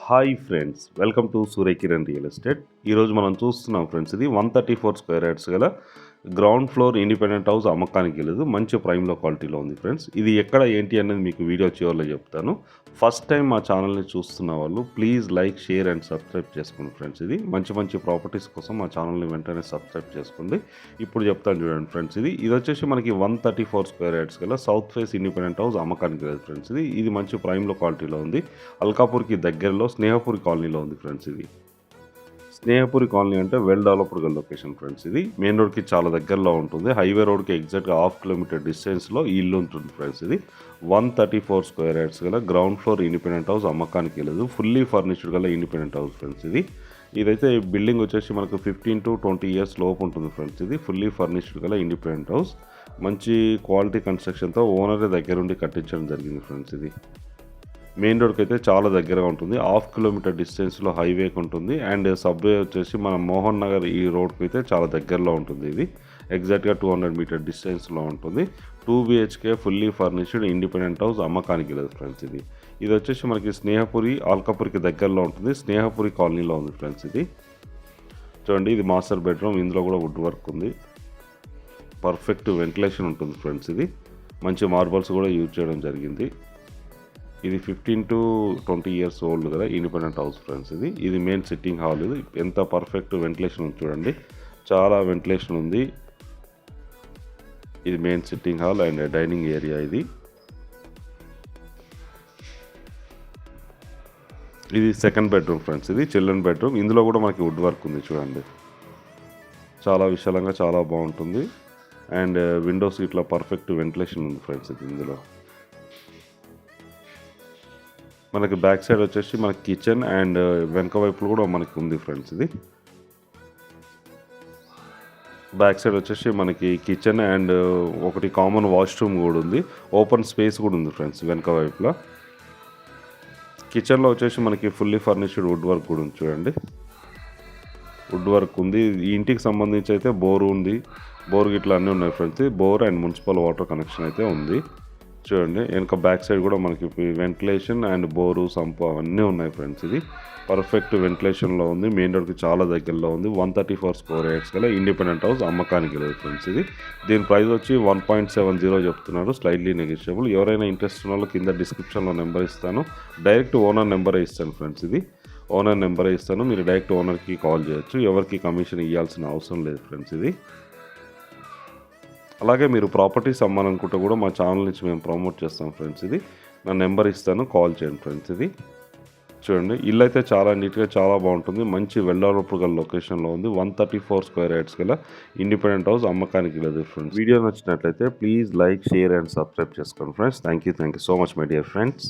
Hi friends, welcome to Surya Kiran real estate. ఈరోజు మనం చూస్తున్నాం ఫ్రెండ్స్, ఇది 134 స్క్వేర్ యార్డ్స్ గల గ్రౌండ్ ఫ్లోర్ ఇండిపెండెంట్ హౌస్ అమ్మకానికి లేదు. మంచి ప్రైమ్లో క్వాలిటీలో ఉంది ఫ్రెండ్స్. ఇది ఎక్కడ ఏంటి అనేది మీకు వీడియో చివరిలో చెప్తాను. ఫస్ట్ టైం మా ఛానల్ని చూస్తున్న వాళ్ళు please like, share and subscribe చేసుకోండి ఫ్రెండ్స్. ఇది మంచి మంచి ప్రాపర్టీస్ కోసం మా ఛానల్ని వెంటనే సబ్స్క్రైబ్ చేసుకోండి. ఇప్పుడు చెప్తాను చూడండి ఫ్రెండ్స్. ఇది వచ్చేసి మనకి 134 స్క్వేర్ యార్డ్స్ గల సౌత్ ఫేస్ ఇండిపెండెంట్ హౌస్ అమ్మకానికి లేదు ఫ్రెండ్స్. ఇది మంచి ప్రైమ్లో క్వాలిటీలో ఉంది. అల్కాపూర్కి దగ్గరలో స్నేహపూరి కాలనీలో ఉంది ఫ్రెండ్స్. ఇది స్నేహపురి కాలనీ అంటే వెల్ డెవలప్డ్ లొకేషన్ ఫ్రెండ్స్. ఇది మెయిన్ రోడ్కి చాలా దగ్గరలో ఉంటుంది. హైవే రోడ్కి ఎగ్జాక్ట్గా 1/2 కిలోమీటర్ డిస్టెన్స్లో ఈ ఇల్లు ఉంటుంది ఫ్రెండ్స్. ఇది 134 స్క్వేర్ యార్డ్స్ గల గ్రౌండ్ ఫ్లోర్ ఇండిపెండెంట్ హౌస్ అమ్మకానికి లేదు. ఫుల్లీ ఫర్నిష్డ్ గల ఇండిపెండెంట్ హౌస్ ఫ్రెండ్స్. ఇదైతే బిల్డింగ్ వచ్చేసి మనకు 15 to 20 ఇయర్స్ లోపు ఉంటుంది ఫ్రెండ్స్. ఇది ఫుల్లీ ఫర్నిష్డ్ గల ఇండిపెండెంట్ హౌస్. మంచి క్వాలిటీ కన్స్ట్రక్షన్తో ఓనరే దగ్గరుండి కట్టించడం జరిగింది ఫ్రెండ్స్. ఇది మెయిన్ రోడ్కి అయితే చాలా దగ్గరగా ఉంటుంది. 1/2 కిలోమీటర్ డిస్టెన్స్లో హైవేకి ఉంటుంది. అండ్ సబ్వే వచ్చేసి మన మోహన్ నగర్ ఈ రోడ్కి అయితే చాలా దగ్గరలో ఉంటుంది. ఇది ఎగ్జాక్ట్గా 200 మీటర్ డిస్టెన్స్లో ఉంటుంది. 2 BHK fully furnished independent house అమ్మకానికి లేదు ఫ్రెండ్స్. ఇది వచ్చేసి మనకి స్నేహపురి, ఆల్కాపురికి దగ్గరలో ఉంటుంది. స్నేహపురి కాలనీలో ఉంది ఫ్రెండ్స్. ఇది చూడండి, ఇది మాస్టర్ బెడ్రూమ్. ఇందులో కూడా వుడ్ వర్క్ ఉంది. పర్ఫెక్ట్ వెంటిలేషన్ ఉంటుంది ఫ్రెండ్స్. ఇది మంచి మార్బల్స్ కూడా యూజ్ చేయడం జరిగింది. ఇది 15 to 20 ఇయర్స్ ఓల్డ్ కదా ఇండిపెండెంట్ హౌస్ ఫ్రెండ్స్. ఇది మెయిన్ సిట్టింగ్ హాల్. ఇది ఎంత పర్ఫెక్ట్ వెంటిలేషన్ ఉంది చూడండి, చాలా వెంటిలేషన్ ఉంది. ఇది main sitting hall and dining area. ఇది సెకండ్ బెడ్రూమ్ ఫ్రెండ్స్. ఇది చిల్డ్రన్ బెడ్రూమ్. ఇందులో కూడా మనకి వుడ్ వర్క్ ఉంది చూడండి, చాలా విశాలంగా చాలా బాగుంటుంది. అండ్ విండోస్ ఇట్లా పర్ఫెక్ట్ వెంటిలేషన్ ఉంది ఫ్రెండ్స్. ఇందులో మనకి బ్యాక్ సైడ్ వచ్చేసి మనకి కిచెన్ అండ్ వెనక వైపులు కూడా మనకి ఉంది ఫ్రెండ్స్. ఇది బ్యాక్ సైడ్ వచ్చేసి మనకి కిచెన్ అండ్ ఒకటి కామన్ వాష్రూమ్ కూడా ఉంది. ఓపెన్ స్పేస్ కూడా ఉంది ఫ్రెండ్స్ వెనక వైపులో. కిచెన్లో వచ్చేసి మనకి ఫుల్లీ ఫర్నిష్డ్ వుడ్ వర్క్ కూడా ఉంది చూడండి, వుడ్ వర్క్ ఉంది. ఈ ఇంటికి సంబంధించి అయితే బోర్ ఉంది. బోర్ గిట్లా అన్నీ ఉన్నాయి friends. Bore and municipal water connection అయితే ఉంది చూడండి. వెనక బ్యాక్ సైడ్ కూడా మనకి వెంటిలేషన్ అండ్ బోరు, సంపు అవన్నీ ఉన్నాయి ఫ్రెండ్స్. ఇది పర్ఫెక్ట్ వెంటిలేషన్లో ఉంది. మెయిన్ రోడ్కి చాలా దగ్గరలో ఉంది. 134 స్క్వేర్ యార్డ్స్ గల ఇండిపెండెంట్ హౌస్ అమ్మకానికి లేదు ఫ్రెండ్స్. దీని ప్రైస్ వచ్చి 1.70 చెప్తున్నారు, స్లైట్లీ నెగోషియబుల్. ఎవరైనా ఇంట్రెస్ట్ ఉన్న వాళ్ళు కింద డిస్క్రిప్షన్లో నెంబర్ ఇస్తాను, డైరెక్ట్ ఓనర్ నెంబరే ఇస్తాను ఫ్రెండ్స్. ఓనర్ నెంబరే ఇస్తాను, మీరు డైరెక్ట్ ఓనర్కి కాల్ చేయొచ్చు. ఎవరికి కమిషన్ ఇవ్వాల్సిన అవసరం లేదు ఫ్రెండ్స్. అలాగే మీరు ప్రాపర్టీస్ అమ్మాలనుకుంటే కూడా మా ఛానల్ నుంచి మేము ప్రమోట్ చేస్తాం ఫ్రెండ్స్. నా నెంబర్ ఇస్తాను, కాల్ చేయండి ఫ్రెండ్స్. చూడండి, ఇల్లు అయితే చాలా నీట్గా చాలా బాగుంటుంది. మంచి వెల్ డెవలప్డ్ గల లొకేషన్లో ఉంది. 134 స్క్వేర్ యార్డ్స్ గల ఇండిపెండెంట్ హౌస్ అమ్మకానికి లేదు ఫ్రెండ్స్. వీడియో నచ్చినట్లయితే please like, share and subscribe చేసుకోండి friends. Thank you so much my dear friends.